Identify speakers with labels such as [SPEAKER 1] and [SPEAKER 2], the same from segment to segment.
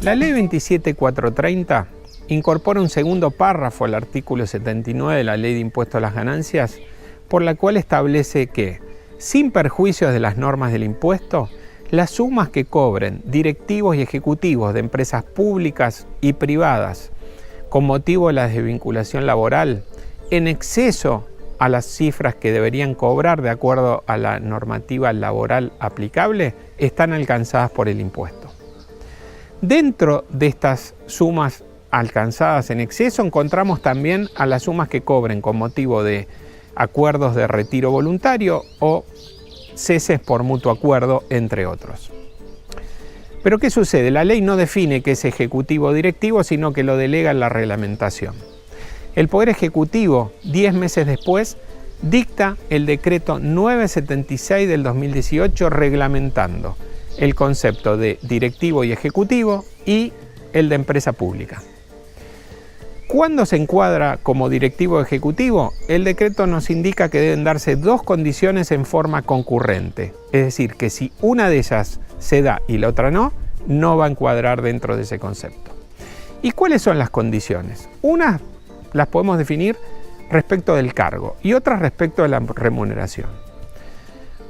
[SPEAKER 1] La Ley 27.430 incorpora un segundo párrafo al artículo 79 de la Ley de Impuesto a las Ganancias, por la cual establece que, sin perjuicios de las normas del impuesto, las sumas que cobren directivos y ejecutivos de empresas públicas y privadas con motivo de la desvinculación laboral, en exceso a las cifras que deberían cobrar de acuerdo a la normativa laboral aplicable, están alcanzadas por el impuesto. Dentro de estas sumas alcanzadas en exceso encontramos también a las sumas que cobren con motivo de acuerdos de retiro voluntario o ceses por mutuo acuerdo, entre otros. Pero ¿qué sucede? La ley no define qué es ejecutivo o directivo, sino que lo delega en la reglamentación. El Poder Ejecutivo, 10 meses después, dicta el decreto 976 del 2018 reglamentando el concepto de directivo y ejecutivo y el de empresa pública. ¿Cuándo se encuadra como directivo o ejecutivo? El decreto nos indica que deben darse dos condiciones en forma concurrente. Es decir, que si una de ellas se da y la otra no, no va a encuadrar dentro de ese concepto. ¿Y cuáles son las condiciones? Unas las podemos definir respecto del cargo y otras respecto de la remuneración.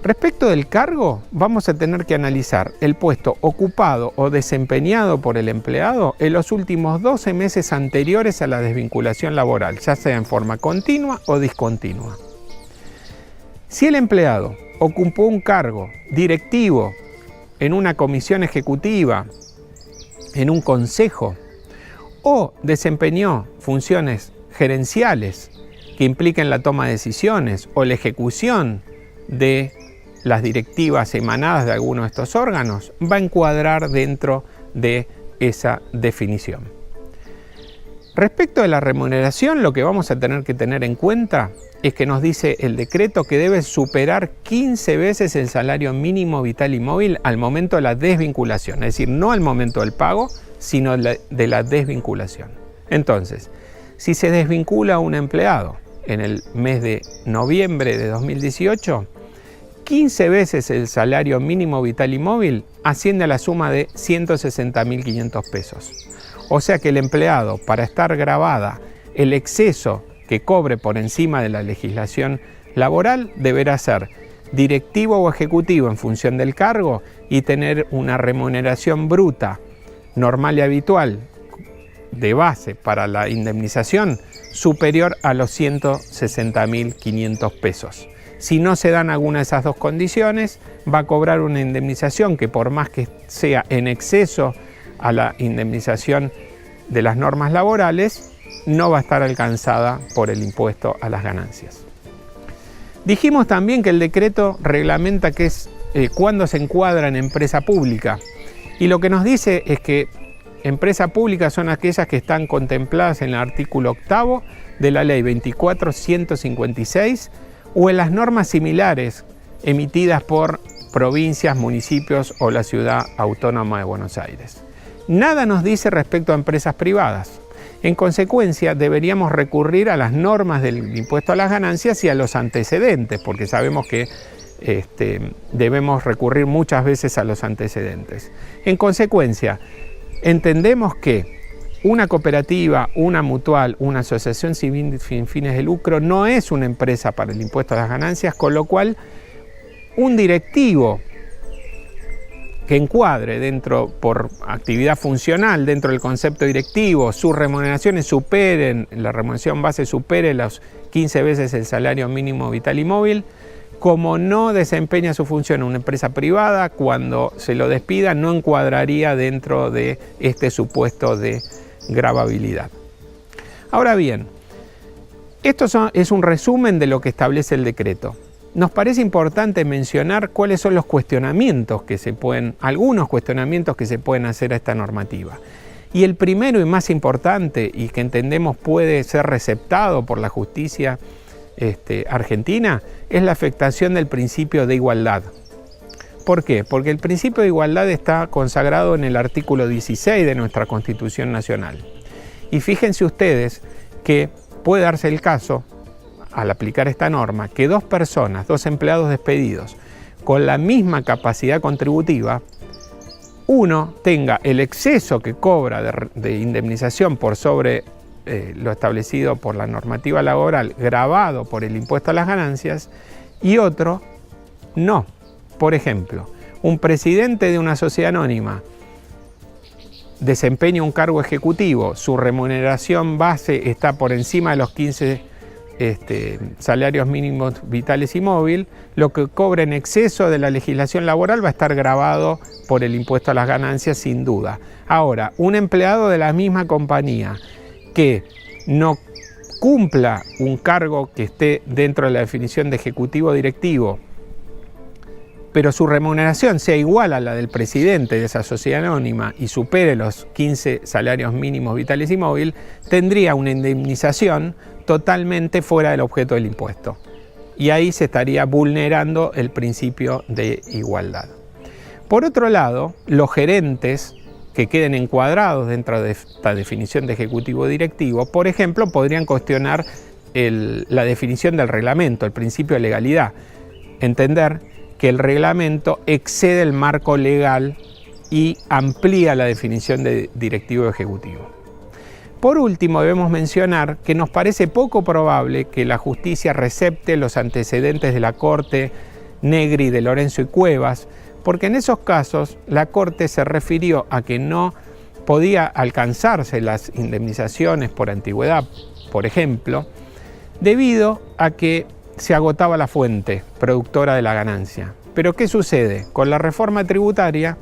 [SPEAKER 1] Respecto del cargo, vamos a tener que analizar el puesto ocupado o desempeñado por el empleado en los últimos 12 meses anteriores a la desvinculación laboral, ya sea en forma continua o discontinua. Si el empleado ocupó un cargo directivo en una comisión ejecutiva, en un consejo, o desempeñó funciones gerenciales que impliquen la toma de decisiones o la ejecución de las directivas emanadas de alguno de estos órganos, va a encuadrar dentro de esa definición. Respecto de la remuneración, lo que vamos a tener que tener en cuenta es que nos dice el decreto que debe superar 15 veces el salario mínimo vital y móvil al momento de la desvinculación, es decir, no al momento del pago, sino de la desvinculación. Entonces, si se desvincula a un empleado en el mes de noviembre de 2018, 15 veces el salario mínimo vital y móvil asciende a la suma de 160.500 pesos. O sea que el empleado, para estar grabada el exceso que cobre por encima de la legislación laboral, deberá ser directivo o ejecutivo en función del cargo y tener una remuneración bruta, normal y habitual, de base para la indemnización, superior a los 160.500 pesos. Si no se dan alguna de esas dos condiciones, va a cobrar una indemnización que, por más que sea en exceso a la indemnización de las normas laborales, no va a estar alcanzada por el impuesto a las ganancias. Dijimos también que el decreto reglamenta que es cuándo se encuadra en empresa pública. Y lo que nos dice es que empresa pública son aquellas que están contempladas en el artículo 8 de la Ley 24.156 o en las normas similares emitidas por provincias, municipios o la Ciudad Autónoma de Buenos Aires. Nada nos dice respecto a empresas privadas. En consecuencia, deberíamos recurrir a las normas del impuesto a las ganancias y a los antecedentes, porque sabemos que debemos recurrir muchas veces a los antecedentes. En consecuencia, entendemos que una cooperativa, una mutual, una asociación civil sin fines de lucro no es una empresa para el impuesto a las ganancias, con lo cual un directivo que encuadre dentro por actividad funcional dentro del concepto directivo, sus remuneraciones superen, la remuneración base supere los 15 veces el salario mínimo vital y móvil, como no desempeña su función en una empresa privada, cuando se lo despida no encuadraría dentro de este supuesto de gravabilidad. Ahora bien, esto es un resumen de lo que establece el decreto. Nos parece importante mencionar cuáles son los cuestionamientos que algunos cuestionamientos que se pueden hacer a esta normativa. Y el primero y más importante, y que entendemos puede ser receptado por la justicia argentina, es la afectación del principio de igualdad. ¿Por qué? Porque el principio de igualdad está consagrado en el artículo 16 de nuestra Constitución Nacional. Y fíjense ustedes que puede darse el caso, al aplicar esta norma, que dos personas, dos empleados despedidos, con la misma capacidad contributiva, uno tenga el exceso que cobra de indemnización por sobre lo establecido por la normativa laboral, gravado por el impuesto a las ganancias, y otro no. Por ejemplo, un presidente de una sociedad anónima desempeña un cargo ejecutivo, su remuneración base está por encima de los 15 salarios mínimos vitales y móvil, lo que cobra en exceso de la legislación laboral va a estar gravado por el impuesto a las ganancias sin duda. Ahora, un empleado de la misma compañía que no cumpla un cargo que esté dentro de la definición de ejecutivo directivo, pero su remuneración sea igual a la del presidente de esa sociedad anónima y supere los 15 salarios mínimos vitales y móvil, tendría una indemnización totalmente fuera del objeto del impuesto. Y ahí se estaría vulnerando el principio de igualdad. Por otro lado, los gerentes que queden encuadrados dentro de esta definición de ejecutivo directivo, por ejemplo, podrían cuestionar la definición del reglamento, el principio de legalidad. Entender que el reglamento excede el marco legal y amplía la definición de directivo ejecutivo. Por último, debemos mencionar que nos parece poco probable que la justicia recepte los antecedentes de la Corte Negri, de Lorenzo y Cuevas, porque en esos casos la Corte se refirió a que no podía alcanzarse las indemnizaciones por antigüedad, por ejemplo, debido a que se agotaba la fuente productora de la ganancia. Pero ¿qué sucede? Con la reforma tributaria,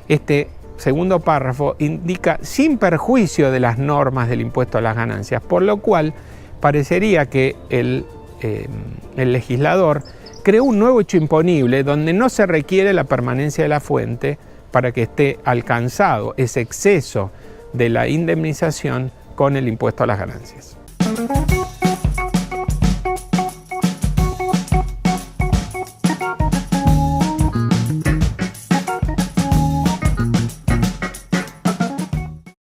[SPEAKER 1] este segundo párrafo indica sin perjuicio de las normas del impuesto a las ganancias, por lo cual parecería que el legislador creó un nuevo hecho imponible donde no se requiere la permanencia de la fuente para que esté alcanzado ese exceso de la indemnización con el impuesto a las ganancias.